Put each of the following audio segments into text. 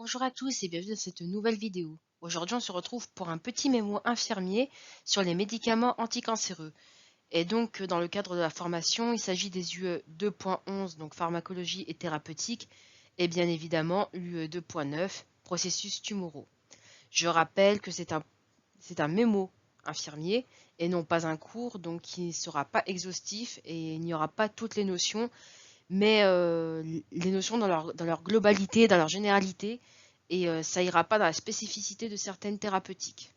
Bonjour à tous et bienvenue dans cette nouvelle vidéo. Aujourd'hui, on se retrouve pour un petit mémo infirmier sur les médicaments anticancéreux. Et donc, dans le cadre de la formation, il s'agit des UE 2.11, donc pharmacologie et thérapeutique, et bien évidemment l'UE 2.9, processus tumoraux. Je rappelle que c'est un mémo infirmier et non pas un cours, donc qui ne sera pas exhaustif et il n'y aura pas toutes les notions, mais les notions dans leur globalité, dans leur généralité, et ça ira pas dans la spécificité de certaines thérapeutiques.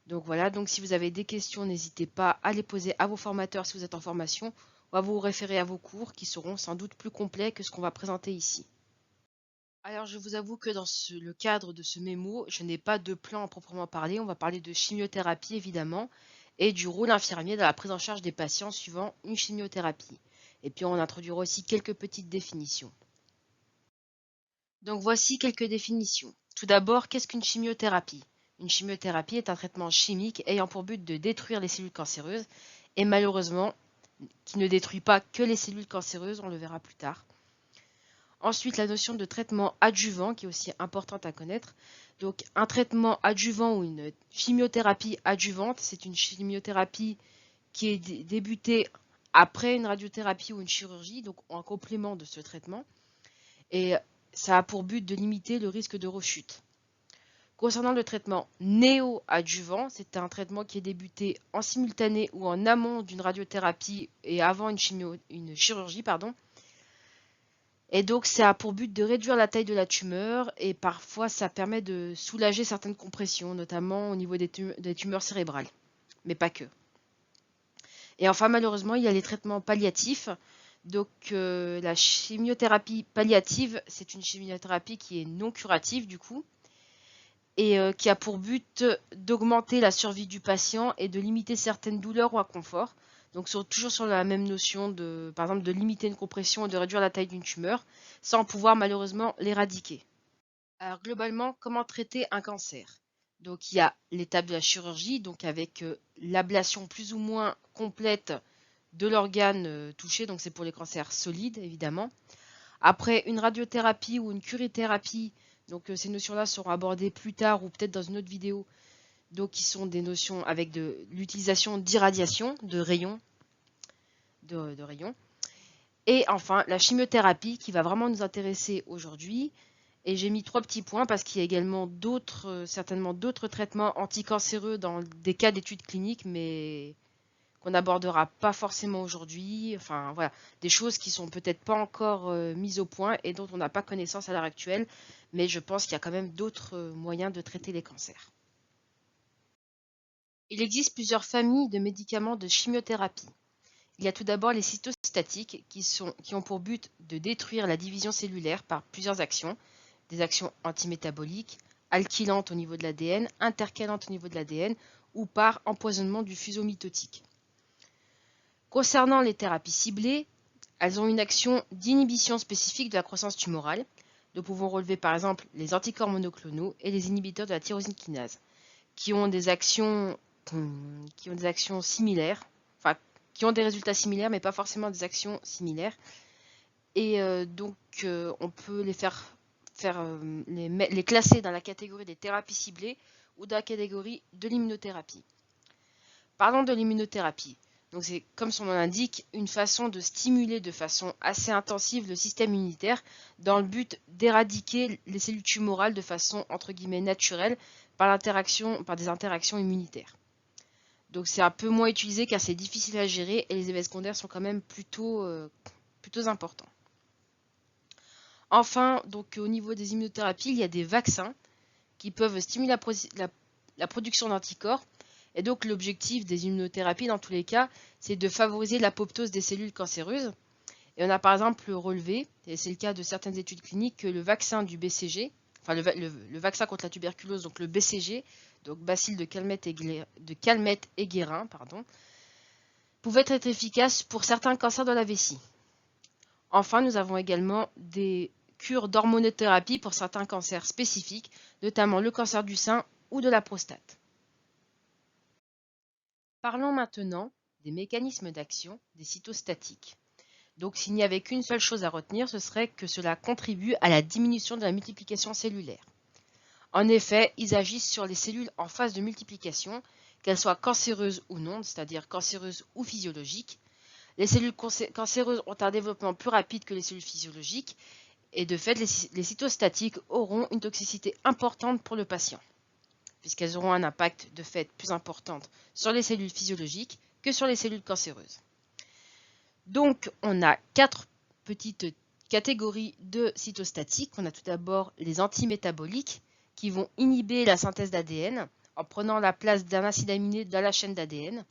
Donc voilà, donc si vous avez des questions, n'hésitez pas à les poser à vos formateurs si vous êtes en formation, ou à vous référer à vos cours qui seront sans doute plus complets que ce qu'on va présenter ici. Alors je vous avoue que dans le cadre de ce mémo, je n'ai pas de plan à proprement parler, on va parler de chimiothérapie évidemment, et du rôle infirmier dans la prise en charge des patients suivant une chimiothérapie. Et puis on introduira aussi quelques petites définitions. Donc voici quelques définitions. Tout d'abord, qu'est-ce qu'une chimiothérapie? Une chimiothérapie est un traitement chimique ayant pour but de détruire les cellules cancéreuses et malheureusement qui ne détruit pas que les cellules cancéreuses, on le verra plus tard. Ensuite, la notion de traitement adjuvant qui est aussi importante à connaître. Donc un traitement adjuvant ou une chimiothérapie adjuvante, c'est une chimiothérapie qui est débutée après une radiothérapie ou une chirurgie, donc en complément de ce traitement. Et ça a pour but de limiter le risque de rechute. Concernant le traitement néo-adjuvant, c'est un traitement qui est débuté en simultané ou en amont d'une radiothérapie et avant une chirurgie. Et donc ça a pour but de réduire la taille de la tumeur et parfois ça permet de soulager certaines compressions, notamment au niveau des tumeurs cérébrales, mais pas que. Et enfin malheureusement il y a les traitements palliatifs. Donc la chimiothérapie palliative, c'est une chimiothérapie qui est non curative du coup et qui a pour but d'augmenter la survie du patient et de limiter certaines douleurs ou inconforts. Donc toujours sur la même notion de, par exemple, de limiter une compression et de réduire la taille d'une tumeur, sans pouvoir malheureusement l'éradiquer. Alors globalement, comment traiter un cancer? Donc il y a l'étape de la chirurgie, donc avec l'ablation plus ou moins complète de l'organe touché, donc c'est pour les cancers solides évidemment. Après une radiothérapie ou une curithérapie, donc ces notions-là seront abordées plus tard ou peut-être dans une autre vidéo, donc qui sont des notions avec de l'utilisation d'irradiation, de rayons. Et enfin la chimiothérapie qui va vraiment nous intéresser aujourd'hui. Et j'ai mis 3 petits points parce qu'il y a également certainement d'autres traitements anticancéreux dans des cas d'études cliniques, mais qu'on n'abordera pas forcément aujourd'hui. Enfin, voilà, des choses qui sont peut-être pas encore mises au point et dont on n'a pas connaissance à l'heure actuelle, mais je pense qu'il y a quand même d'autres moyens de traiter les cancers. Il existe plusieurs familles de médicaments de chimiothérapie. Il y a tout d'abord les cytostatiques qui ont pour but de détruire la division cellulaire par plusieurs actions, des actions antimétaboliques, alkylantes au niveau de l'ADN, intercalantes au niveau de l'ADN ou par empoisonnement du fuseau mitotique. Concernant les thérapies ciblées, elles ont une action d'inhibition spécifique de la croissance tumorale. Nous pouvons relever par exemple les anticorps monoclonaux et les inhibiteurs de la tyrosine kinase, qui ont des actions similaires, enfin qui ont des résultats similaires, mais pas forcément des actions similaires. Et donc on peut les classer dans la catégorie des thérapies ciblées ou dans la catégorie de l'immunothérapie. Parlons de l'immunothérapie. Donc c'est, comme son nom l'indique, une façon de stimuler de façon assez intensive le système immunitaire dans le but d'éradiquer les cellules tumorales de façon entre guillemets naturelle par des interactions immunitaires. Donc c'est un peu moins utilisé car c'est difficile à gérer et les effets secondaires sont quand même plutôt importants. Enfin, donc au niveau des immunothérapies, il y a des vaccins qui peuvent stimuler la production d'anticorps. Et donc l'objectif des immunothérapies, dans tous les cas, c'est de favoriser l'apoptose des cellules cancéreuses. Et on a par exemple relevé, et c'est le cas de certaines études cliniques, que le vaccin du BCG, enfin le vaccin contre la tuberculose, donc le BCG, donc bacille de Calmette et Guérin, pouvait être efficace pour certains cancers de la vessie. Enfin, nous avons également des cures d'hormonothérapie pour certains cancers spécifiques, notamment le cancer du sein ou de la prostate. Parlons maintenant des mécanismes d'action des cytostatiques. Donc s'il n'y avait qu'une seule chose à retenir, ce serait que cela contribue à la diminution de la multiplication cellulaire. En effet, ils agissent sur les cellules en phase de multiplication, qu'elles soient cancéreuses ou non, c'est-à-dire cancéreuses ou physiologiques. Les cellules cancéreuses ont un développement plus rapide que les cellules physiologiques et de fait, les cytostatiques auront une toxicité importante pour le patient, puisqu'elles auront un impact de fait plus important sur les cellules physiologiques que sur les cellules cancéreuses. Donc, on a 4 petites catégories de cytostatiques. On a tout d'abord les antimétaboliques qui vont inhiber la synthèse d'ADN en prenant la place d'un acide aminé dans la chaîne d'ADN.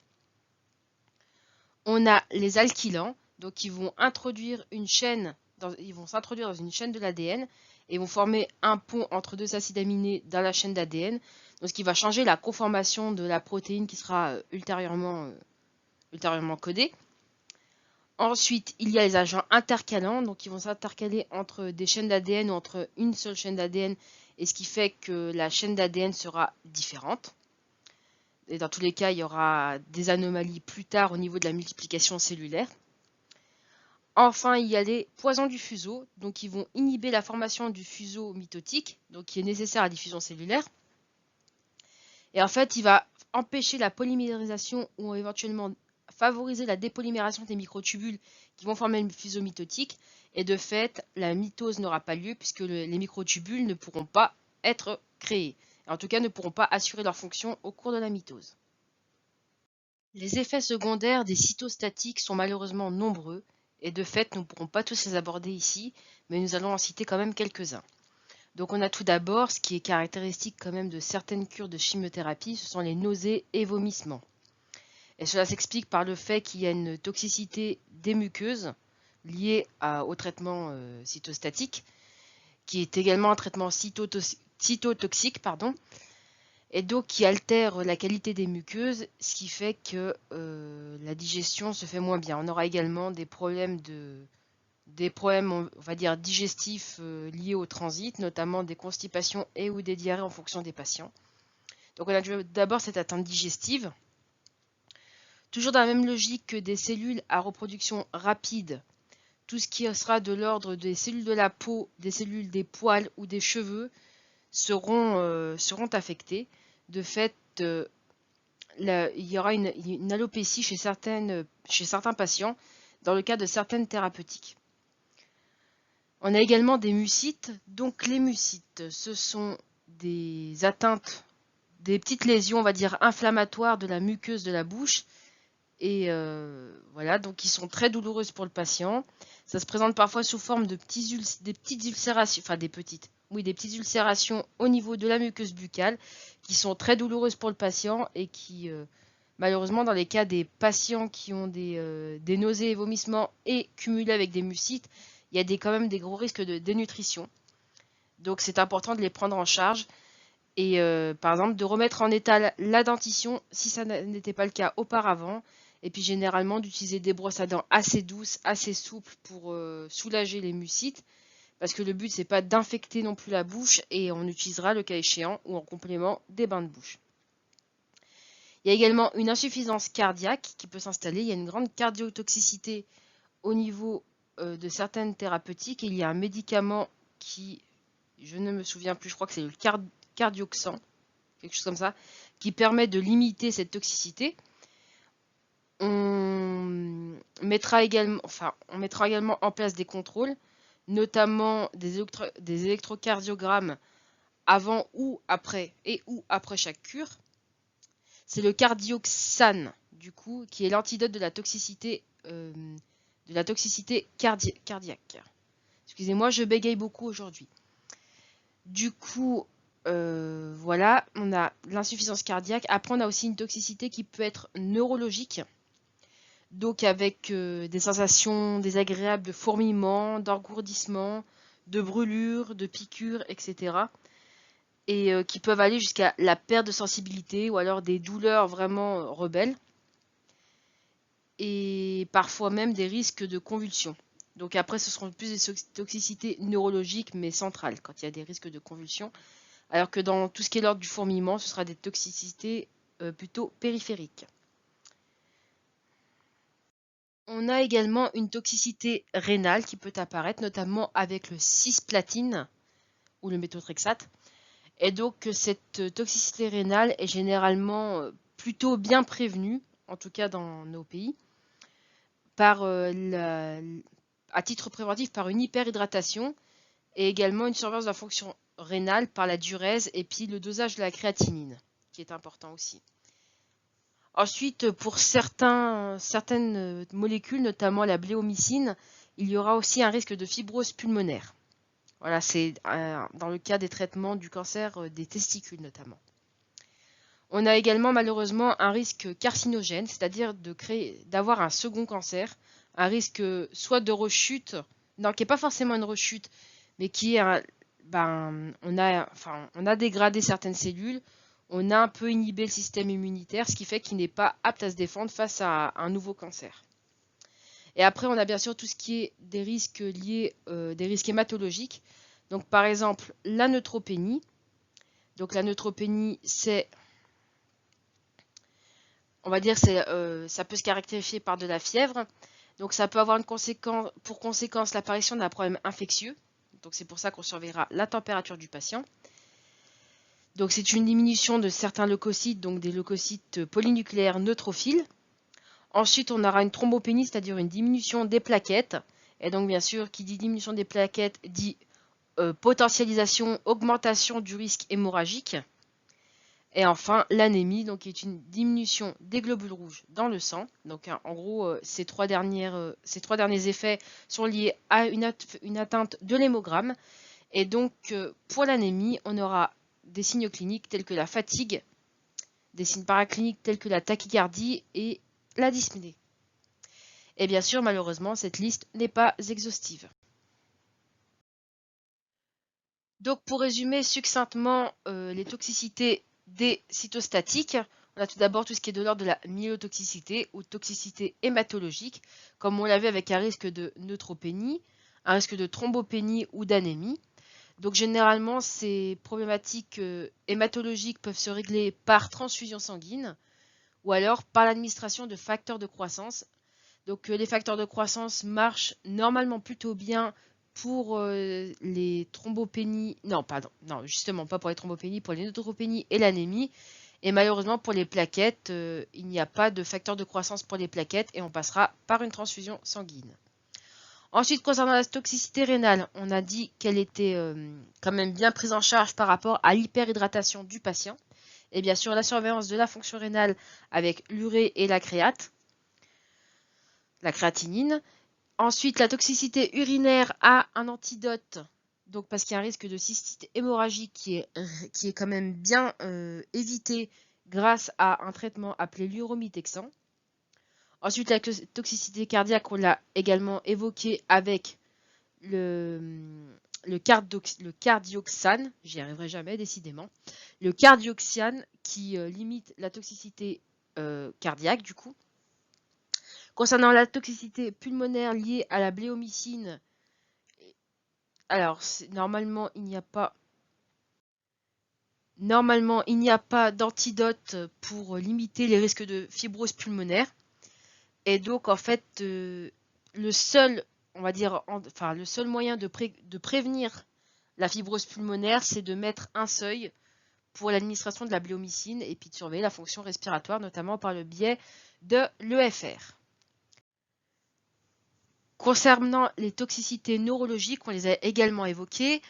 On a les alkylants, donc qui vont introduire une chaîne, ils vont s'introduire dans une chaîne de l'ADN et vont former un pont entre deux acides aminés dans la chaîne d'ADN, donc ce qui va changer la conformation de la protéine qui sera ultérieurement codée. Ensuite, il y a les agents intercalants, donc ils vont s'intercaler entre des chaînes d'ADN ou entre une seule chaîne d'ADN, et ce qui fait que la chaîne d'ADN sera différente. Et dans tous les cas, il y aura des anomalies plus tard au niveau de la multiplication cellulaire. Enfin, il y a les poisons du fuseau, donc ils vont inhiber la formation du fuseau mitotique, donc qui est nécessaire à la diffusion cellulaire. Et en fait, il va empêcher la polymérisation ou éventuellement favoriser la dépolymération des microtubules qui vont former le fuseau mitotique. Et de fait, la mitose n'aura pas lieu puisque les microtubules ne pourront pas être créés. En tout cas, ne pourront pas assurer leur fonction au cours de la mitose. Les effets secondaires des cytostatiques sont malheureusement nombreux et de fait, nous ne pourrons pas tous les aborder ici, mais nous allons en citer quand même quelques-uns. Donc on a tout d'abord, ce qui est caractéristique quand même de certaines cures de chimiothérapie, ce sont les nausées et vomissements. Et cela s'explique par le fait qu'il y a une toxicité des muqueuses liée au traitement cytostatique, qui est également un traitement cytotoxique, et donc qui altère la qualité des muqueuses, ce qui fait que la digestion se fait moins bien. On aura également des problèmes, on va dire, digestifs liés au transit, notamment des constipations et ou des diarrhées en fonction des patients. Donc on a d'abord cette atteinte digestive. Toujours dans la même logique que des cellules à reproduction rapide, tout ce qui sera de l'ordre des cellules de la peau, des cellules des poils ou des cheveux seront affectés. De fait, il y aura une alopécie chez certains patients dans le cas de certaines thérapeutiques. On a également des mucites. Donc les mucites, ce sont des atteintes, des petites lésions, on va dire, inflammatoires de la muqueuse de la bouche. Et voilà, donc qui sont très douloureuses pour le patient. Ça se présente parfois sous forme de des petites ulcérations, enfin des petites ulcérations au niveau de la muqueuse buccale qui sont très douloureuses pour le patient et qui, malheureusement, dans les cas des patients qui ont des nausées et vomissements et cumulés avec des mucites, il y a quand même des gros risques de dénutrition. Donc c'est important de les prendre en charge et par exemple de remettre en état la dentition si ça n'était pas le cas auparavant. Et puis généralement d'utiliser des brosses à dents assez douces, assez souples pour soulager les mucites. Parce que le but c'est pas d'infecter non plus la bouche et on utilisera le cas échéant ou en complément des bains de bouche. Il y a également une insuffisance cardiaque qui peut s'installer. Il y a une grande cardiotoxicité au niveau de certaines thérapeutiques. Et il y a un médicament qui, je ne me souviens plus, je crois que c'est le Cardioxan, quelque chose comme ça, qui permet de limiter cette toxicité. On mettra également en place des contrôles, notamment des électrocardiogrammes avant ou après chaque cure. C'est le Cardioxan, du coup, qui est l'antidote de la toxicité cardiaque. Excusez-moi, je bégaye beaucoup aujourd'hui. Du coup, voilà, on a l'insuffisance cardiaque. Après, on a aussi une toxicité qui peut être neurologique. Donc avec des sensations désagréables de fourmillement, d'engourdissement, de brûlures, de piqûres, etc. Et qui peuvent aller jusqu'à la perte de sensibilité ou alors des douleurs vraiment rebelles. Et parfois même des risques de convulsions. Donc après, ce seront plus des toxicités neurologiques mais centrales quand il y a des risques de convulsions. Alors que dans tout ce qui est l'ordre du fourmillement, ce sera des toxicités plutôt périphériques. On a également une toxicité rénale qui peut apparaître, notamment avec le cisplatine ou le méthotrexate. Et donc, cette toxicité rénale est généralement plutôt bien prévenue, en tout cas dans nos pays, par à titre préventif par une hyperhydratation et également une surveillance de la fonction rénale par la diurèse et puis le dosage de la créatinine, qui est important aussi. Ensuite, pour certaines molécules, notamment la bléomycine, il y aura aussi un risque de fibrose pulmonaire. Voilà, c'est dans le cas des traitements du cancer des testicules notamment. On a également malheureusement un risque carcinogène, c'est-à-dire d'avoir un second cancer, un risque soit de rechute, non, qui n'est pas forcément une rechute, mais qui est on a dégradé certaines cellules, on a un peu inhibé le système immunitaire, ce qui fait qu'il n'est pas apte à se défendre face à un nouveau cancer. Et après, on a bien sûr tout ce qui est des risques liés, des risques hématologiques. Donc par exemple, la neutropénie. Donc la neutropénie, on va dire, ça peut se caractériser par de la fièvre. Donc ça peut avoir pour conséquence l'apparition d'un problème infectieux. Donc c'est pour ça qu'on surveillera la température du patient. Donc c'est une diminution de certains leucocytes, donc des leucocytes polynucléaires neutrophiles. Ensuite, on aura une thrombopénie, c'est-à-dire une diminution des plaquettes. Et donc bien sûr, qui dit diminution des plaquettes dit potentialisation, augmentation du risque hémorragique. Et enfin, l'anémie, donc qui est une diminution des globules rouges dans le sang. Donc en gros, ces trois derniers effets sont liés à une atteinte de l'hémogramme. Et donc pour l'anémie, on aura des signes cliniques tels que la fatigue, des signes paracliniques tels que la tachycardie et la dyspnée. Et bien sûr, malheureusement, cette liste n'est pas exhaustive. Donc pour résumer succinctement les toxicités des cytostatiques, on a tout d'abord tout ce qui est de l'ordre de la myélotoxicité ou toxicité hématologique, comme on l'avait avec un risque de neutropénie, un risque de thrombopénie ou d'anémie. Donc généralement, ces problématiques hématologiques peuvent se régler par transfusion sanguine ou alors par l'administration de facteurs de croissance. Donc les facteurs de croissance marchent normalement plutôt bien pour les thrombopénies, non, pardon, non, justement pas pour les thrombopénies, pour les neutropénies et l'anémie. Et malheureusement pour les plaquettes, il n'y a pas de facteur de croissance pour les plaquettes et on passera par une transfusion sanguine. Ensuite, concernant la toxicité rénale, on a dit qu'elle était quand même bien prise en charge par rapport à l'hyperhydratation du patient. Et bien sûr, la surveillance de la fonction rénale avec l'urée et la créatinine. Ensuite, la toxicité urinaire a un antidote, donc parce qu'il y a un risque de cystite hémorragique qui est quand même bien évité grâce à un traitement appelé l'uromitexan. Ensuite, la toxicité cardiaque, on l'a également évoqué avec le cardioxane, j'y arriverai jamais décidément, le cardioxane qui limite la toxicité cardiaque du coup. Concernant la toxicité pulmonaire liée à la bléomycine, alors normalement il n'y a pas d'antidote pour limiter les risques de fibrose pulmonaire. Et donc en fait le seul moyen de prévenir la fibrose pulmonaire, c'est de mettre un seuil pour l'administration de la bléomycine et puis de surveiller la fonction respiratoire, notamment par le biais de l'EFR. Concernant les toxicités neurologiques, on les a également évoquées.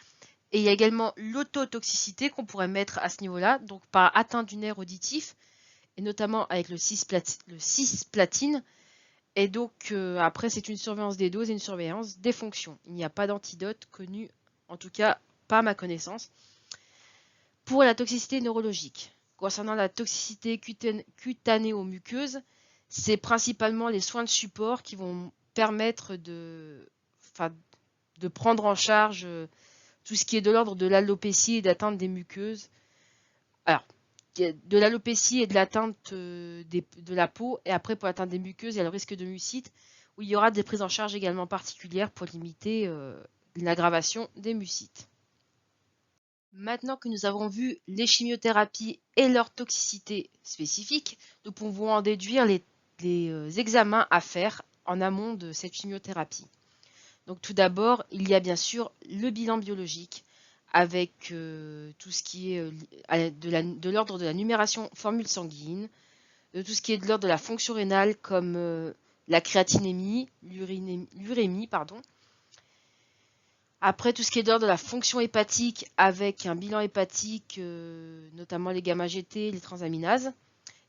Et il y a également l'autotoxicité qu'on pourrait mettre à ce niveau-là, donc par atteinte du nerf auditif, et notamment avec le cisplatine. Et donc après, c'est une surveillance des doses et une surveillance des fonctions. Il n'y a pas d'antidote connu, en tout cas pas à ma connaissance, pour la toxicité neurologique. Concernant la toxicité cutanéo-muqueuse, c'est principalement les soins de support qui vont permettre de prendre en charge tout ce qui est de l'ordre de l'alopécie et d'atteinte des muqueuses. Alors, de l'alopécie et de l'atteinte de la peau, et après pour l'atteinte des muqueuses, il y a le risque de mucite, où il y aura des prises en charge également particulières pour limiter l'aggravation des mucites. Maintenant que nous avons vu les chimiothérapies et leur toxicité spécifique, nous pouvons en déduire les examens à faire en amont de cette chimiothérapie. Donc tout d'abord, il y a bien sûr le bilan biologique avec tout ce qui est de l'ordre de la numération formule sanguine, de tout ce qui est de l'ordre de la fonction rénale comme la créatinémie, l'urémie, pardon. Après, tout ce qui est de l'ordre de la fonction hépatique avec un bilan hépatique, notamment les gamma-GT, les transaminases.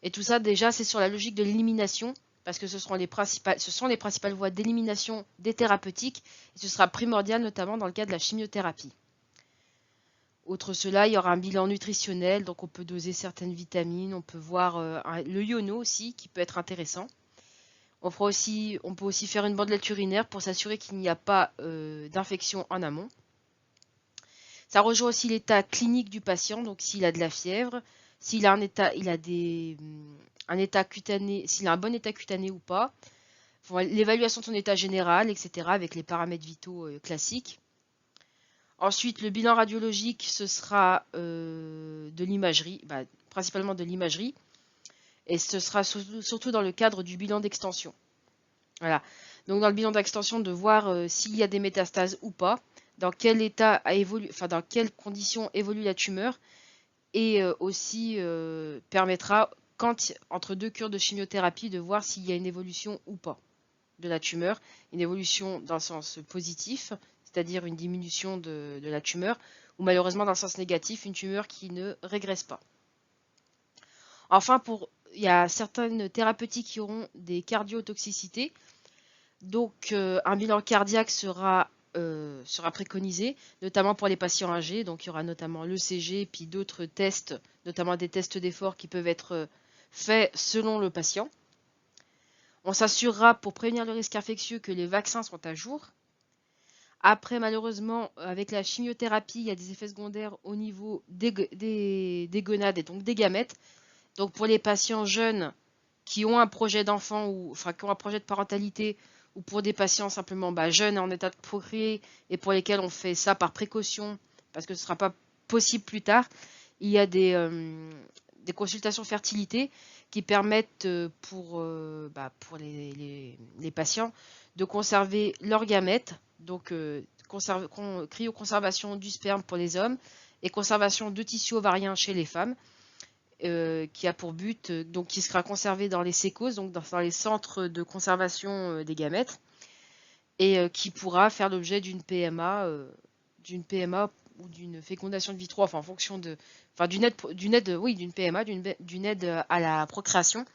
Et tout ça, déjà, c'est sur la logique de l'élimination, parce que ce sont les principales voies d'élimination des thérapeutiques, et ce sera primordial notamment dans le cas de la chimiothérapie. Outre cela, il y aura un bilan nutritionnel, donc on peut doser certaines vitamines, on peut voir le iono aussi, qui peut être intéressant. On peut aussi faire une bandelette urinaire pour s'assurer qu'il n'y a pas d'infection en amont. Ça rejoint aussi l'état clinique du patient, donc s'il a de la fièvre, s'il a un état cutané, s'il a un bon état cutané ou pas, l'évaluation de son état général, etc., avec les paramètres vitaux classiques. Ensuite, le bilan radiologique, ce sera de l'imagerie, principalement de l'imagerie, et ce sera surtout dans le cadre du bilan d'extension. Voilà. Donc dans le bilan d'extension, de voir s'il y a des métastases ou pas, dans quel état dans quelles conditions évolue la tumeur, et aussi permettra, entre deux cures de chimiothérapie, de voir s'il y a une évolution ou pas de la tumeur, une évolution dans le sens positif, c'est-à-dire une diminution de la tumeur, ou malheureusement dans le sens négatif, une tumeur qui ne régresse pas. Enfin, il y a certaines thérapeutiques qui auront des cardiotoxicités, donc un bilan cardiaque sera préconisé, notamment pour les patients âgés. Donc il y aura notamment l'ECG, puis d'autres tests, notamment des tests d'effort qui peuvent être faits selon le patient. On s'assurera pour prévenir le risque infectieux que les vaccins sont à jour. Après, malheureusement, avec la chimiothérapie, il y a des effets secondaires au niveau des gonades et donc des gamètes. Donc pour les patients jeunes qui ont un projet d'enfant ou qui ont un projet de parentalité, ou pour des patients simplement jeunes en état de procréer et pour lesquels on fait ça par précaution parce que ce ne sera pas possible plus tard, il y a des consultations fertilité qui permettent pour les patients de conserver leurs gamètes, donc cryoconservation du sperme pour les hommes et conservation de tissus ovariens chez les femmes. Qui a pour but, donc qui sera conservé dans les sécos, donc dans les centres de conservation des gamètes, et qui pourra faire l'objet d'une PMA ou d'une fécondation in vitro, en fonction d'une PMA, d'une aide à la procréation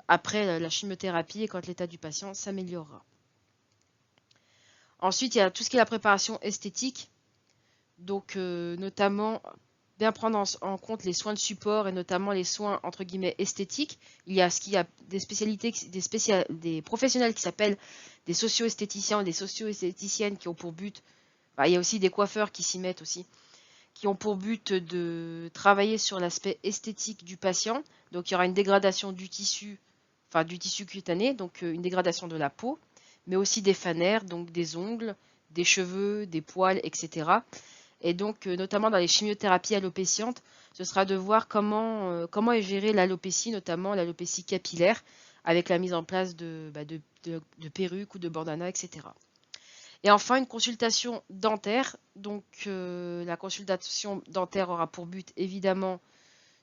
après la chimiothérapie et quand l'état du patient s'améliorera. Ensuite, il y a tout ce qui est la préparation esthétique, donc notamment bien prendre en compte les soins de support et notamment les soins entre guillemets esthétiques. Il y a des professionnels qui s'appellent des socio-esthéticiens ou des socio-esthéticiennes qui ont pour but, il y a aussi des coiffeurs qui s'y mettent aussi, qui ont pour but de travailler sur l'aspect esthétique du patient. Donc il y aura une dégradation du tissu cutané, donc une dégradation de la peau, mais aussi des fanères, donc des ongles, des cheveux, des poils, etc. Et donc, notamment dans les chimiothérapies alopécientes, ce sera de voir comment est gérée l'alopécie, notamment l'alopécie capillaire, avec la mise en place de perruques ou de bandanas, etc. Et enfin, une consultation dentaire. Donc, la consultation dentaire aura pour but, évidemment,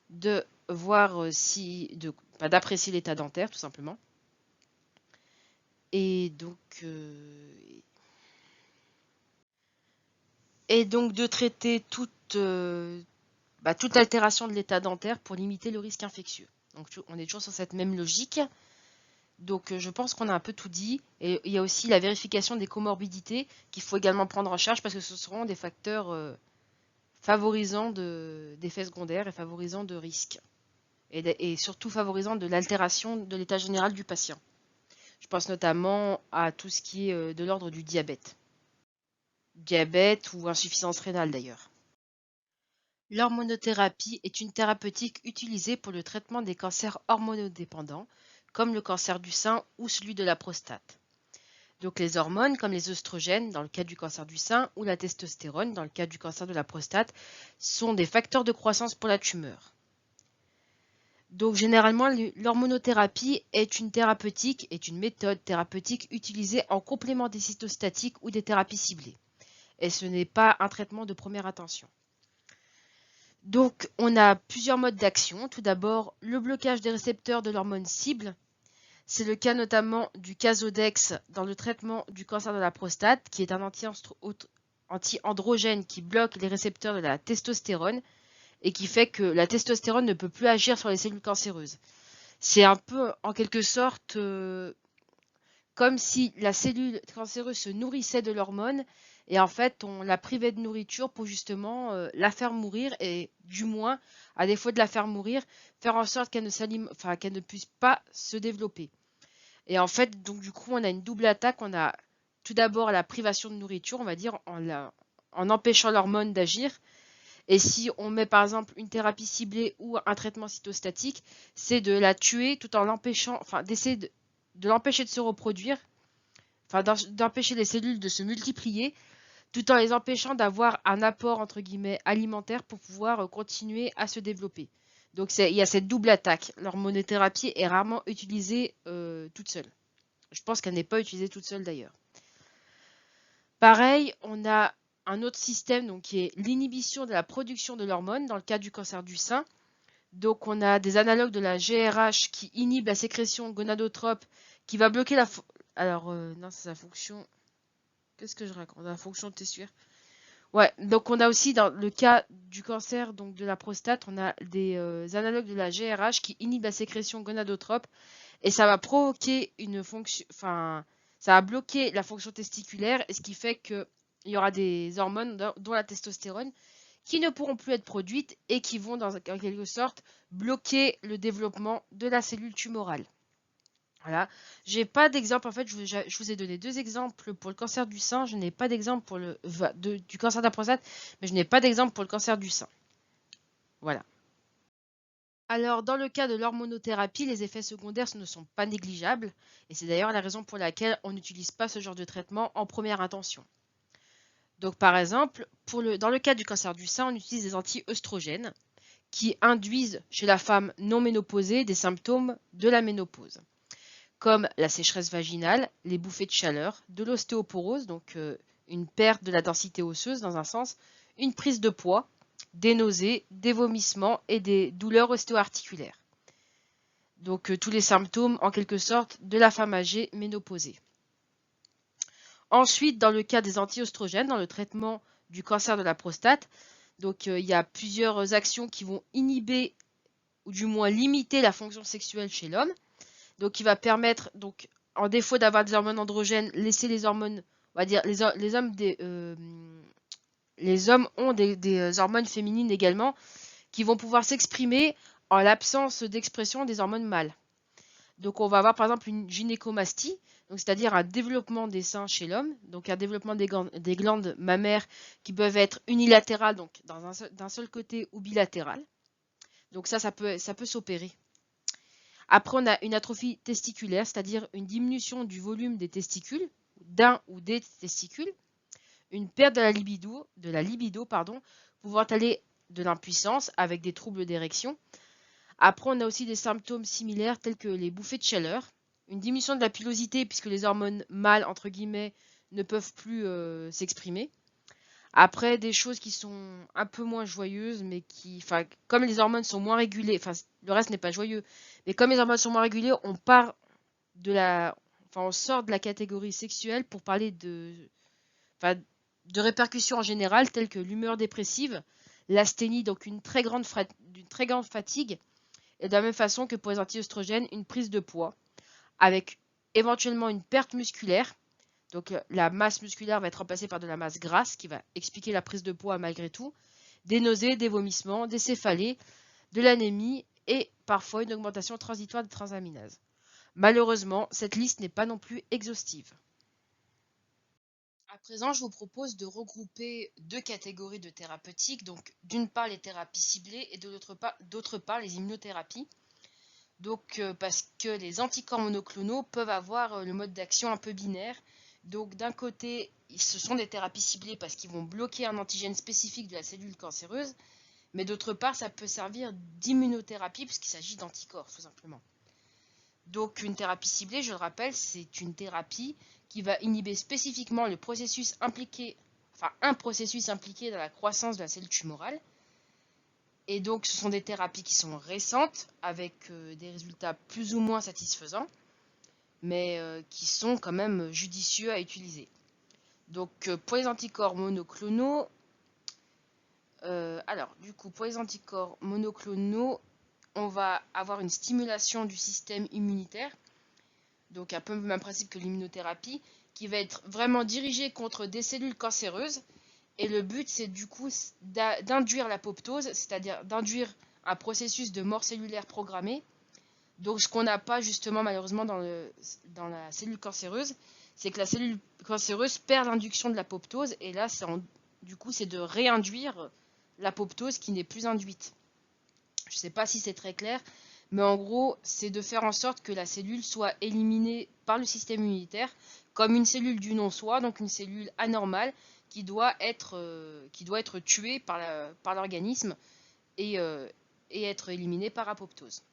de voir d'apprécier l'état dentaire, tout simplement. Et donc, de traiter toute altération de l'état dentaire pour limiter le risque infectieux. Donc on est toujours sur cette même logique. Donc je pense qu'on a un peu tout dit. Et il y a aussi la vérification des comorbidités qu'il faut également prendre en charge parce que ce seront des facteurs favorisant d'effets secondaires et favorisant de risques. Et surtout favorisant de l'altération de l'état général du patient. Je pense notamment à tout ce qui est de l'ordre du diabète. Diabète ou insuffisance rénale d'ailleurs. L'hormonothérapie est une thérapeutique utilisée pour le traitement des cancers hormonodépendants, comme le cancer du sein ou celui de la prostate. Donc les hormones, comme les œstrogènes dans le cas du cancer du sein ou la testostérone dans le cas du cancer de la prostate, sont des facteurs de croissance pour la tumeur. Donc généralement, l'hormonothérapie est une méthode thérapeutique utilisée en complément des cytostatiques ou des thérapies ciblées. Et ce n'est pas un traitement de première intention. Donc on a plusieurs modes d'action. Tout d'abord, le blocage des récepteurs de l'hormone cible. C'est le cas notamment du Casodex dans le traitement du cancer de la prostate, qui est un anti-androgène qui bloque les récepteurs de la testostérone et qui fait que la testostérone ne peut plus agir sur les cellules cancéreuses. C'est un peu, en quelque sorte, comme si la cellule cancéreuse se nourrissait de l'hormone et en fait on la privait de nourriture pour justement la faire mourir et du moins, à défaut de la faire mourir, faire en sorte qu'elle ne puisse pas se développer. Et en fait, donc du coup, on a une double attaque. On a tout d'abord la privation de nourriture, on va dire, en empêchant l'hormone d'agir. Et si on met par exemple une thérapie ciblée ou un traitement cytostatique, c'est de la tuer tout en l'empêchant, enfin d'essayer de l'empêcher de se reproduire, enfin d'empêcher les cellules de se multiplier, tout en les empêchant d'avoir un apport entre guillemets alimentaire pour pouvoir continuer à se développer. Donc il y a cette double attaque. L'hormonothérapie est rarement utilisée toute seule. Je pense qu'elle n'est pas utilisée toute seule d'ailleurs. Pareil, on a un autre système donc, qui est l'inhibition de la production de l'hormone dans le cas du cancer du sein. Donc on a des analogues de la GRH qui inhibent la sécrétion gonadotrope qui va bloquer la... Alors, non, c'est sa fonction... Qu'est-ce que je raconte? La fonction de tessuire. Ouais, donc on a aussi dans le cas du cancer donc de la prostate, on a des analogues de la GRH qui inhibent la sécrétion gonadotrope et ça va provoquer une fonction... Enfin, ça va bloquer la fonction testiculaire, et ce qui fait qu'il y aura des hormones, dont la testostérone, qui ne pourront plus être produites et qui vont, en quelque sorte, bloquer le développement de la cellule tumorale. Voilà. J'ai pas d'exemple, en fait, je vous ai donné deux exemples pour le cancer du sein, je n'ai pas d'exemple pour du cancer de la prostate, mais je n'ai pas d'exemple pour le cancer du sein. Voilà. Alors, dans le cas de l'hormonothérapie, les effets secondaires ne sont pas négligeables, et c'est d'ailleurs la raison pour laquelle on n'utilise pas ce genre de traitement en première intention. Donc, par exemple, dans le cas du cancer du sein, on utilise des anti-œstrogènes qui induisent chez la femme non ménopausée des symptômes de la ménopause, comme la sécheresse vaginale, les bouffées de chaleur, de l'ostéoporose, donc une perte de la densité osseuse dans un sens, une prise de poids, des nausées, des vomissements et des douleurs ostéo-articulaires. Donc tous les symptômes en quelque sorte de la femme âgée ménopausée. Ensuite, dans le cas des anti-œstrogènes, dans le traitement du cancer de la prostate, donc il y a plusieurs actions qui vont inhiber ou du moins limiter la fonction sexuelle chez l'homme. Donc qui va permettre, donc en défaut d'avoir des hormones androgènes, laisser les hormones, on va dire les hommes ont des hormones féminines également qui vont pouvoir s'exprimer en l'absence d'expression des hormones mâles. Donc on va avoir par exemple une gynécomastie, donc c'est-à-dire un développement des seins chez l'homme, donc un développement des glandes mammaires qui peuvent être unilatérales, donc d'un seul côté ou bilatérales. Donc ça peut s'opérer. Après, on a une atrophie testiculaire, c'est-à-dire une diminution du volume des testicules, d'un ou des testicules, une perte de la libido, pouvant aller de l'impuissance avec des troubles d'érection. Après, on a aussi des symptômes similaires tels que les bouffées de chaleur, une diminution de la pilosité puisque les hormones mâles, entre guillemets, ne peuvent plus s'exprimer. Après, des choses qui sont un peu moins joyeuses, mais comme les hormones sont moins régulées, le reste n'est pas joyeux, mais comme les hormones sont moins régulées, on sort de la catégorie sexuelle pour parler de répercussions en général, telles que l'humeur dépressive, l'asthénie, donc une très grande fatigue, et de la même façon que pour les anti-œstrogènes, une prise de poids, avec éventuellement une perte musculaire. Donc la masse musculaire va être remplacée par de la masse grasse qui va expliquer la prise de poids malgré tout, des nausées, des vomissements, des céphalées, de l'anémie et parfois une augmentation transitoire des transaminases. Malheureusement, cette liste n'est pas non plus exhaustive. À présent, je vous propose de regrouper deux catégories de thérapeutiques, donc d'une part les thérapies ciblées et d'autre part les immunothérapies. Donc parce que les anticorps monoclonaux peuvent avoir le mode d'action un peu binaire. Donc d'un côté, ce sont des thérapies ciblées parce qu'ils vont bloquer un antigène spécifique de la cellule cancéreuse, mais d'autre part, ça peut servir d'immunothérapie puisqu'il s'agit d'anticorps, tout simplement. Donc une thérapie ciblée, je le rappelle, c'est une thérapie qui va inhiber spécifiquement le processus impliqué, enfin un processus impliqué dans la croissance de la cellule tumorale. Et donc ce sont des thérapies qui sont récentes, avec des résultats plus ou moins satisfaisants, mais qui sont quand même judicieux à utiliser. Donc pour les anticorps monoclonaux, pour les anticorps monoclonaux, on va avoir une stimulation du système immunitaire, donc un peu le même principe que l'immunothérapie, qui va être vraiment dirigée contre des cellules cancéreuses. Et le but, c'est du coup d'induire l'apoptose, c'est-à-dire d'induire un processus de mort cellulaire programmée. Donc ce qu'on n'a pas justement malheureusement dans la cellule cancéreuse, c'est que la cellule cancéreuse perd l'induction de l'apoptose, et là, du coup, c'est de réinduire l'apoptose qui n'est plus induite. Je ne sais pas si c'est très clair, mais en gros, c'est de faire en sorte que la cellule soit éliminée par le système immunitaire comme une cellule du non-soi, donc une cellule anormale qui doit être tuée par l'organisme et être éliminée par apoptose.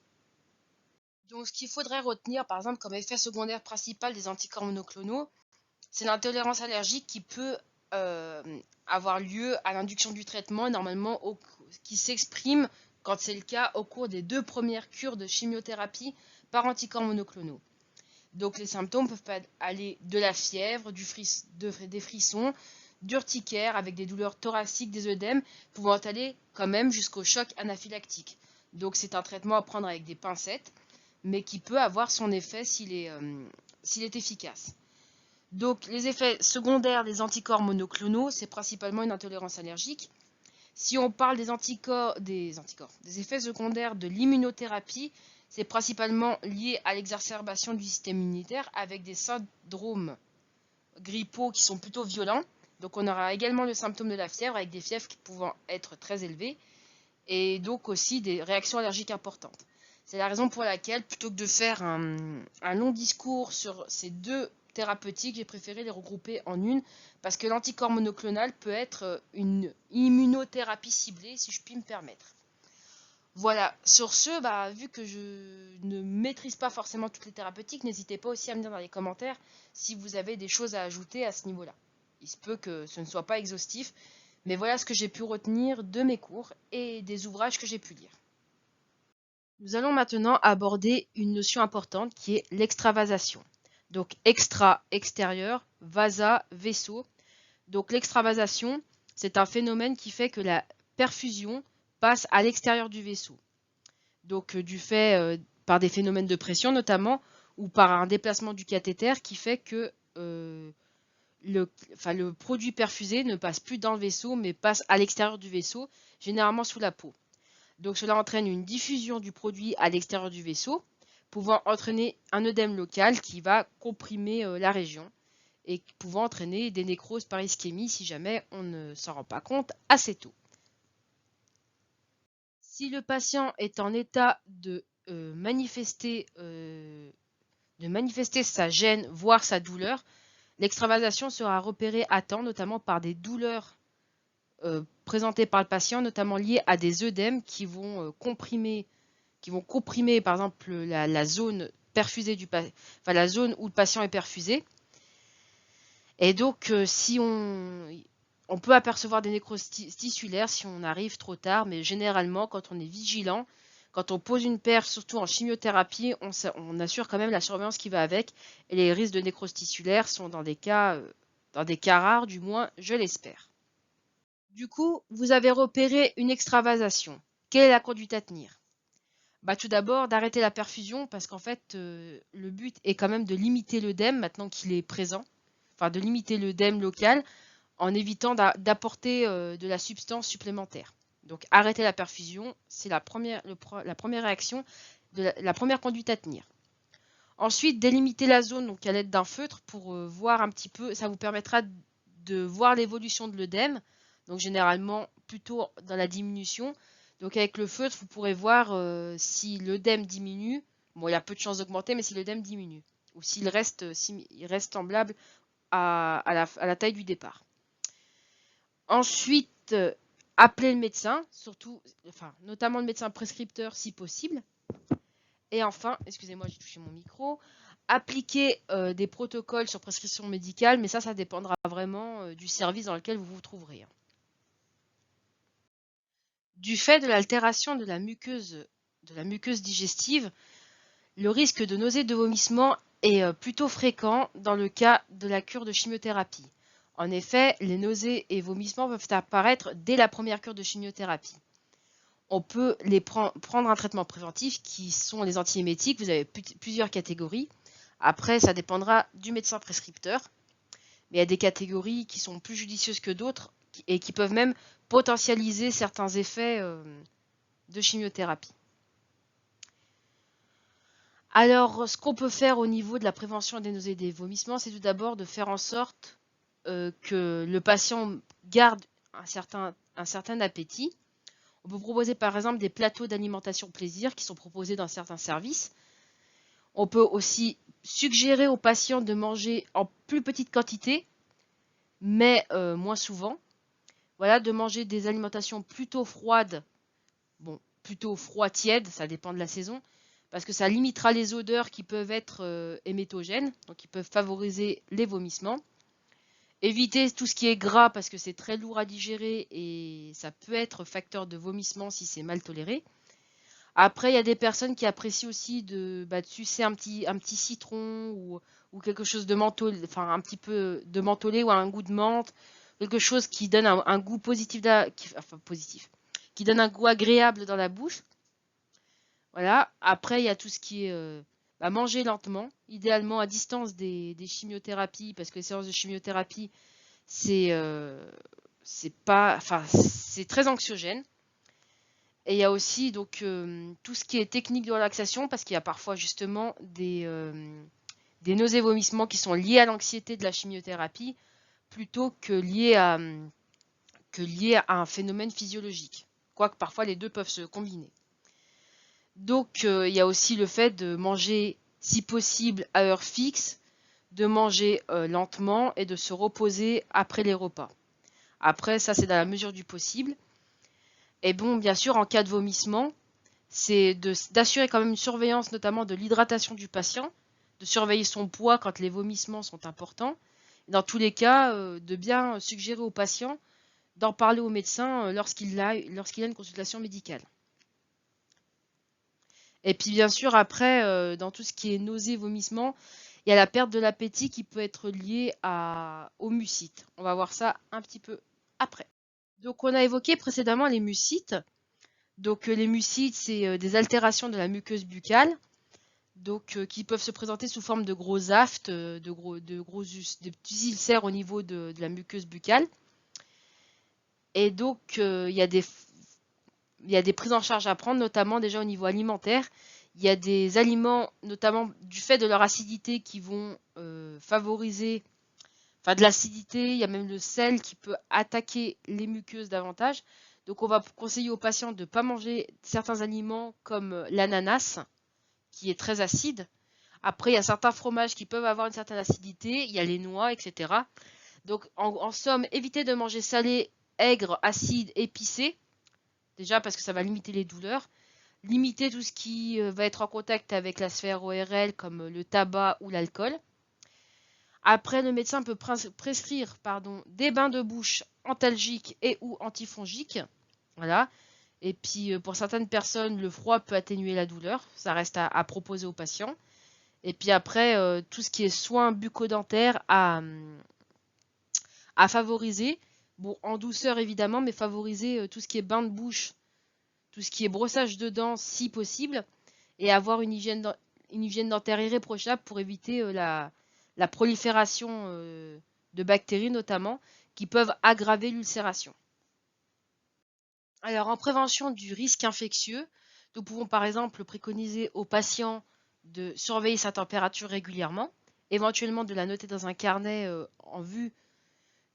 Donc ce qu'il faudrait retenir, par exemple, comme effet secondaire principal des anticorps monoclonaux, c'est l'intolérance allergique qui peut avoir lieu à l'induction du traitement, normalement qui s'exprime, quand c'est le cas, au cours des 2 premières cures de chimiothérapie par anticorps monoclonaux. Donc les symptômes peuvent aller de la fièvre, des frissons, d'urticaire avec des douleurs thoraciques, des œdèmes, pouvant aller quand même jusqu'au choc anaphylactique. Donc c'est un traitement à prendre avec des pincettes, mais qui peut avoir son effet s'il est efficace. Donc les effets secondaires des anticorps monoclonaux, c'est principalement une intolérance allergique. Si on parle des effets secondaires de l'immunothérapie, c'est principalement lié à l'exacerbation du système immunitaire avec des syndromes grippaux qui sont plutôt violents. Donc on aura également le symptôme de la fièvre avec des fièvres qui pouvant être très élevées et donc aussi des réactions allergiques importantes. C'est la raison pour laquelle, plutôt que de faire un long discours sur ces 2 thérapeutiques, j'ai préféré les regrouper en une, parce que l'anticorps monoclonal peut être une immunothérapie ciblée, si je puis me permettre. Voilà, sur ce, vu que je ne maîtrise pas forcément toutes les thérapeutiques, n'hésitez pas aussi à me dire dans les commentaires si vous avez des choses à ajouter à ce niveau-là. Il se peut que ce ne soit pas exhaustif, mais voilà ce que j'ai pu retenir de mes cours et des ouvrages que j'ai pu lire. Nous allons maintenant aborder une notion importante qui est l'extravasation. Donc extra, extérieur, vasa, vaisseau. Donc l'extravasation, c'est un phénomène qui fait que la perfusion passe à l'extérieur du vaisseau. Donc du fait par des phénomènes de pression notamment, ou par un déplacement du cathéter qui fait que le produit perfusé ne passe plus dans le vaisseau mais passe à l'extérieur du vaisseau, généralement sous la peau. Donc cela entraîne une diffusion du produit à l'extérieur du vaisseau, pouvant entraîner un œdème local qui va comprimer la région et pouvant entraîner des nécroses par ischémie si jamais on ne s'en rend pas compte assez tôt. Si le patient est en état de manifester sa gêne, voire sa douleur, l'extravasation sera repérée à temps, notamment par des douleurs présentées par le patient, notamment liées à des œdèmes qui vont comprimer par exemple la zone perfusée la zone où le patient est perfusé. Et donc si on peut apercevoir des nécroses tissulaires si on arrive trop tard, mais généralement quand on est vigilant, quand on pose une perf, surtout en chimiothérapie, on assure quand même la surveillance qui va avec, et les risques de nécrose tissulaire sont dans des cas rares, du moins je l'espère. Du coup, vous avez repéré une extravasation. Quelle est la conduite à tenir? Tout d'abord, d'arrêter la perfusion, parce qu'en fait, le but est quand même de limiter l'œdème maintenant qu'il est présent, enfin de limiter l'œdème local, en évitant d'apporter de la substance supplémentaire. Donc arrêter la perfusion, c'est la première réaction, la première conduite à tenir. Ensuite, délimiter la zone donc à l'aide d'un feutre pour voir un petit peu, ça vous permettra de voir l'évolution de l'œdème, donc généralement plutôt dans la diminution. Donc avec le feutre, vous pourrez voir si l'œdème diminue, bon il y a peu de chances d'augmenter, mais si l'œdème diminue, ou s'il reste semblable à la taille du départ. Ensuite, appeler le médecin, surtout, enfin, notamment le médecin prescripteur si possible. Et enfin, excusez-moi, j'ai touché mon micro, appliquer des protocoles sur prescription médicale, mais ça dépendra vraiment du service dans lequel vous vous trouverez. Du fait de l'altération de la muqueuse digestive, le risque de nausées et de vomissements est plutôt fréquent dans le cas de la cure de chimiothérapie. En effet, les nausées et vomissements peuvent apparaître dès la première cure de chimiothérapie. On peut prendre un traitement préventif qui sont les antiémétiques. Vous avez plusieurs catégories. Après, ça dépendra du médecin prescripteur. Mais il y a des catégories qui sont plus judicieuses que d'autres et qui peuvent même potentialiser certains effets de chimiothérapie. Alors, ce qu'on peut faire au niveau de la prévention des nausées et des vomissements, c'est tout d'abord de faire en sorte que le patient garde un certain appétit. On peut proposer par exemple des plateaux d'alimentation plaisir qui sont proposés dans certains services. On peut aussi suggérer aux patients de manger en plus petite quantité, mais moins souvent. Voilà, de manger des alimentations plutôt froides, bon, plutôt froid-tiède, ça dépend de la saison, parce que ça limitera les odeurs qui peuvent être émétogènes, donc qui peuvent favoriser les vomissements. Éviter tout ce qui est gras parce que c'est très lourd à digérer et ça peut être facteur de vomissement si c'est mal toléré. Après, il y a des personnes qui apprécient aussi de sucer un petit citron ou quelque chose de mentholé, enfin un petit peu de mentholé ou un goût de menthe, quelque chose qui donne un goût positif, qui donne un goût agréable dans la bouche. Voilà. Après, il y a tout ce qui est manger lentement, idéalement à distance des chimiothérapies, parce que les séances de chimiothérapie, c'est très anxiogène. Et il y a aussi donc tout ce qui est technique de relaxation, parce qu'il y a parfois justement des nausées et vomissements qui sont liés à l'anxiété de la chimiothérapie, plutôt que liés à un phénomène physiologique. Quoique parfois les deux peuvent se combiner. Donc il y a aussi le fait de manger, si possible, à heure fixe, de manger lentement et de se reposer après les repas. Après, ça c'est dans la mesure du possible. Et bon, bien sûr, en cas de vomissement, c'est d'assurer quand même une surveillance notamment de l'hydratation du patient, de surveiller son poids quand les vomissements sont importants. Et dans tous les cas, de bien suggérer au patient d'en parler au médecin lorsqu'il a une consultation médicale. Et puis bien sûr, après, dans tout ce qui est nausées, vomissements, il y a la perte de l'appétit qui peut être liée aux mucites. On va voir ça un petit peu après. Donc on a évoqué précédemment les mucites. Donc les mucites, c'est des altérations de la muqueuse buccale, donc qui peuvent se présenter sous forme de gros aftes, de petits ulcères au niveau de la muqueuse buccale. Et donc il y a des prises en charge à prendre, notamment déjà au niveau alimentaire. Il y a des aliments, notamment du fait de leur acidité, qui vont favoriser, enfin de l'acidité, il y a même le sel qui peut attaquer les muqueuses davantage. Donc on va conseiller aux patients de ne pas manger certains aliments comme l'ananas, qui est très acide. Après, il y a certains fromages qui peuvent avoir une certaine acidité, il y a les noix, etc. Donc en somme, évitez de manger salé, aigre, acide, épicé, déjà parce que ça va limiter les douleurs. Limiter tout ce qui va être en contact avec la sphère ORL comme le tabac ou l'alcool. Après, le médecin peut prescrire des bains de bouche antalgiques et ou antifongiques. Voilà. Et puis, pour certaines personnes, le froid peut atténuer la douleur. Ça reste à proposer aux patients. Et puis après, tout ce qui est soins bucco-dentaires à favoriser. Bon, en douceur évidemment, mais favoriser tout ce qui est bain de bouche, tout ce qui est brossage de dents si possible. Et avoir une hygiène dentaire irréprochable pour éviter la prolifération de bactéries notamment, qui peuvent aggraver l'ulcération. Alors, en prévention du risque infectieux, nous pouvons par exemple préconiser aux patients de surveiller sa température régulièrement, éventuellement de la noter dans un carnet en vue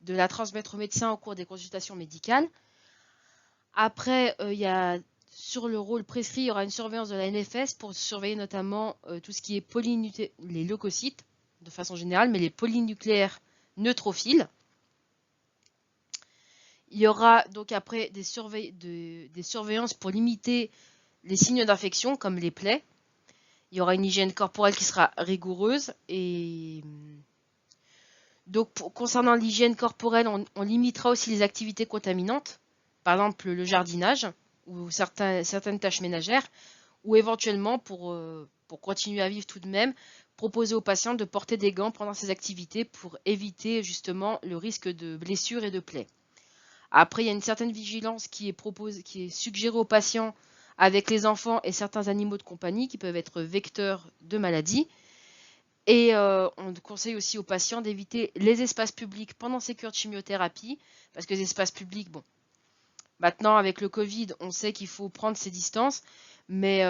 de la transmettre au médecin au cours des consultations médicales. Après, il y a sur le rôle prescrit, il y aura une surveillance de la NFS pour surveiller notamment tout ce qui est les leucocytes de façon générale, mais les polynucléaires neutrophiles. Il y aura donc après des surveillances pour limiter les signes d'infection comme les plaies. Il y aura une hygiène corporelle qui sera rigoureuse et donc concernant l'hygiène corporelle, on limitera aussi les activités contaminantes, par exemple le jardinage ou certaines tâches ménagères, ou éventuellement pour continuer à vivre tout de même, proposer aux patients de porter des gants pendant ces activités pour éviter justement le risque de blessures et de plaies. Après, il y a une certaine vigilance qui est suggérée aux patients avec les enfants et certains animaux de compagnie qui peuvent être vecteurs de maladies. Et on conseille aussi aux patients d'éviter les espaces publics pendant ces cures de chimiothérapie, parce que les espaces publics, bon, maintenant avec le Covid, on sait qu'il faut prendre ses distances, mais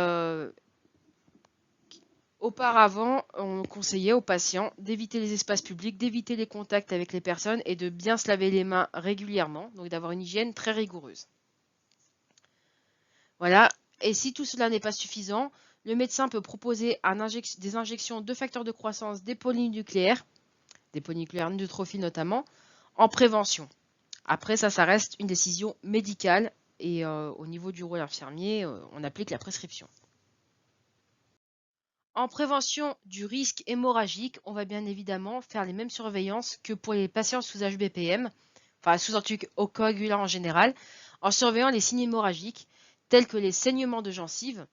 auparavant, on conseillait aux patients d'éviter les espaces publics, d'éviter les contacts avec les personnes et de bien se laver les mains régulièrement, donc d'avoir une hygiène très rigoureuse. Voilà, et si tout cela n'est pas suffisant, le médecin peut proposer des injections de facteurs de croissance des polynucléaires neutrophiles notamment, en prévention. Après, ça reste une décision médicale et au niveau du rôle infirmier, on applique la prescription. En prévention du risque hémorragique, on va bien évidemment faire les mêmes surveillances que pour les patients sous HBPM, enfin sous anticoagulant en général, en surveillant les signes hémorragiques tels que les saignements de gencives.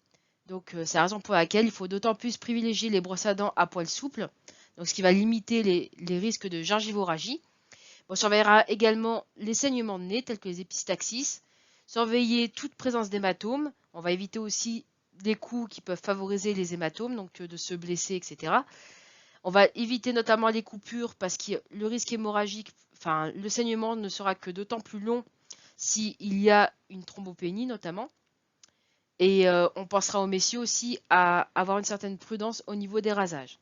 Donc c'est la raison pour laquelle il faut d'autant plus privilégier les brosses à dents à poils souples, donc ce qui va limiter les risques de gingivorragie. On surveillera également les saignements de nez tels que les épistaxis, surveiller toute présence d'hématomes. On va éviter aussi des coups qui peuvent favoriser les hématomes, donc de se blesser, etc. On va éviter notamment les coupures parce que le risque hémorragique, enfin le saignement ne sera que d'autant plus long s'il y a une thrombopénie notamment. Et on pensera aux messieurs aussi à avoir une certaine prudence au niveau des rasages.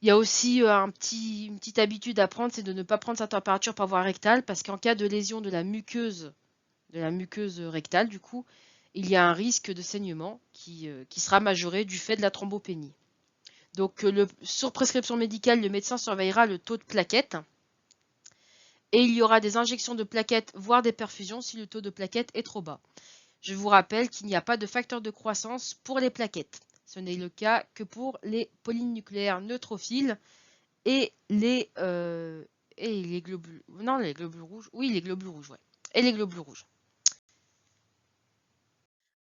Il y a aussi une petite habitude à prendre, c'est de ne pas prendre sa température par voie rectale parce qu'en cas de lésion de la muqueuse rectale, du coup, il y a un risque de saignement qui sera majoré du fait de la thrombopénie. Donc, sur prescription médicale, le médecin surveillera le taux de plaquettes et il y aura des injections de plaquettes, voire des perfusions si le taux de plaquettes est trop bas. Je vous rappelle qu'il n'y a pas de facteur de croissance pour les plaquettes. Ce n'est le cas que pour les polynucléaires neutrophiles et les globules. Non, les globules rouges. Oui, les globules rouges, ouais. Et les globules rouges.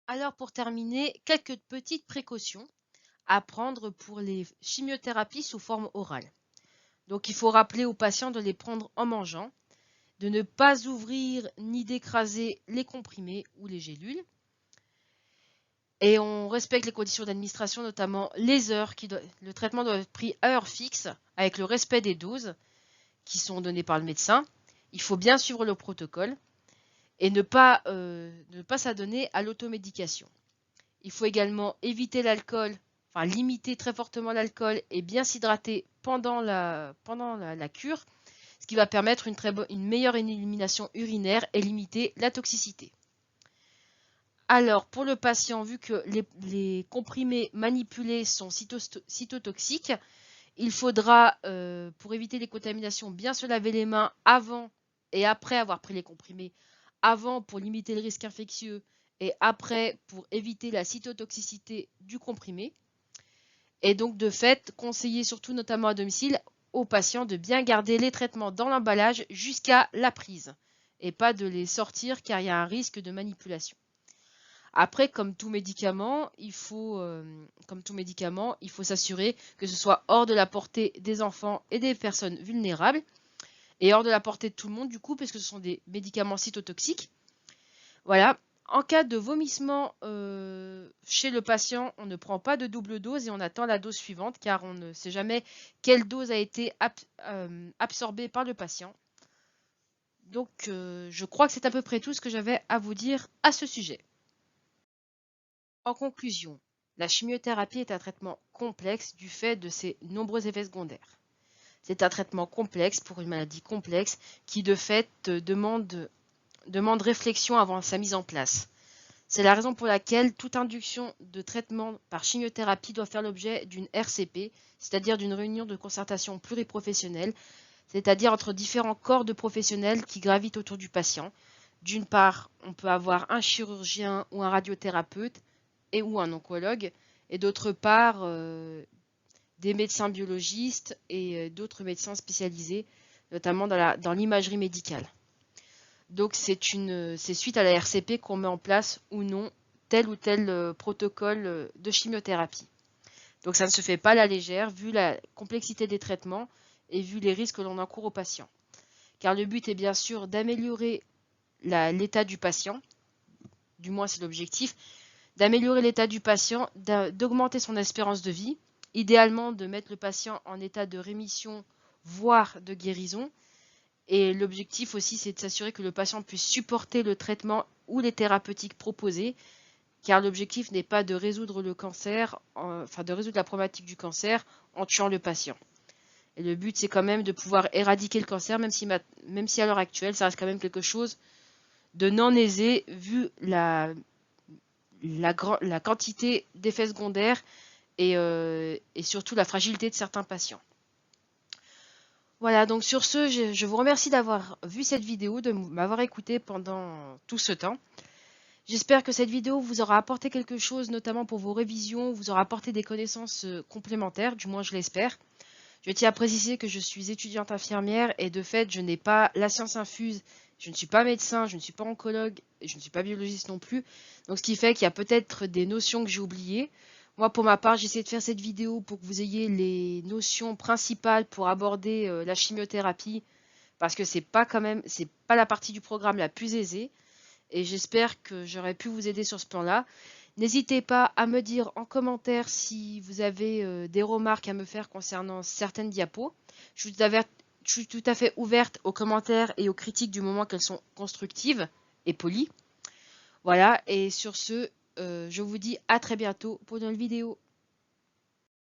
Alors, pour terminer, quelques petites précautions à prendre pour les chimiothérapies sous forme orale. Donc, il faut rappeler aux patients de les prendre en mangeant, de ne pas ouvrir ni d'écraser les comprimés ou les gélules. Et on respecte les conditions d'administration, notamment les heures. Le traitement doit être pris à heure fixe, avec le respect des doses qui sont données par le médecin. Il faut bien suivre le protocole et ne pas s'adonner à l'automédication. Il faut également éviter l'alcool, enfin limiter très fortement l'alcool et bien s'hydrater pendant la cure, ce qui va permettre une meilleure élimination urinaire et limiter la toxicité. Alors, pour le patient, vu que les comprimés manipulés sont cytotoxiques, il faudra, pour éviter les contaminations, bien se laver les mains avant et après avoir pris les comprimés. Avant pour limiter le risque infectieux et après pour éviter la cytotoxicité du comprimé. Et donc, de fait, conseiller surtout, notamment à domicile, aux patients de bien garder les traitements dans l'emballage jusqu'à la prise et pas de les sortir car il y a un risque de manipulation. Après, comme tout médicament, il faut s'assurer que ce soit hors de la portée des enfants et des personnes vulnérables et hors de la portée de tout le monde du coup, parce que ce sont des médicaments cytotoxiques. Voilà. En cas de vomissement chez le patient, on ne prend pas de double dose et on attend la dose suivante car on ne sait jamais quelle dose a été absorbée par le patient. Donc, je crois que c'est à peu près tout ce que j'avais à vous dire à ce sujet. En conclusion, la chimiothérapie est un traitement complexe du fait de ses nombreux effets secondaires. C'est un traitement complexe pour une maladie complexe qui de fait demande réflexion avant sa mise en place. C'est la raison pour laquelle toute induction de traitement par chimiothérapie doit faire l'objet d'une RCP, c'est-à-dire d'une réunion de concertation pluriprofessionnelle c'est-à-dire entre différents corps de professionnels qui gravitent autour du patient. D'une part, on peut avoir un chirurgien ou un radiothérapeute et ou un oncologue, et d'autre part, des médecins biologistes et d'autres médecins spécialisés, notamment dans l'imagerie médicale. Donc c'est suite à la RCP qu'on met en place ou non tel ou tel protocole de chimiothérapie. Donc ça ne se fait pas à la légère vu la complexité des traitements et vu les risques que l'on encourt aux patients. Car le but est bien sûr d'améliorer l'état du patient, du moins c'est l'objectif, d'améliorer l'état du patient, d'augmenter son espérance de vie, idéalement de mettre le patient en état de rémission, voire de guérison. Et l'objectif aussi, c'est de s'assurer que le patient puisse supporter le traitement ou les thérapeutiques proposées, car l'objectif n'est pas de résoudre le cancer, de résoudre la problématique du cancer en tuant le patient. Et le but, c'est quand même de pouvoir éradiquer le cancer, même si à l'heure actuelle, ça reste quand même quelque chose de non aisé, vu la quantité d'effets secondaires et surtout la fragilité de certains patients. Voilà, donc sur ce, je vous remercie d'avoir vu cette vidéo, de m'avoir écouté pendant tout ce temps. J'espère que cette vidéo vous aura apporté quelque chose, notamment pour vos révisions, vous aura apporté des connaissances complémentaires, du moins je l'espère. Je tiens à préciser que je suis étudiante infirmière et de fait, je n'ai pas la science infuse, je ne suis pas médecin, je ne suis pas oncologue, et je ne suis pas biologiste non plus. Donc ce qui fait qu'il y a peut-être des notions que j'ai oubliées. Moi, pour ma part, j'essaie de faire cette vidéo pour que vous ayez les notions principales pour aborder la chimiothérapie, parce que c'est pas la partie du programme la plus aisée. Et j'espère que j'aurai pu vous aider sur ce plan-là. N'hésitez pas à me dire en commentaire si vous avez des remarques à me faire concernant certaines diapos. Je suis tout à fait ouverte aux commentaires et aux critiques du moment qu'elles sont constructives et polies. Voilà, et sur ce, je vous dis à très bientôt pour une nouvelle vidéo.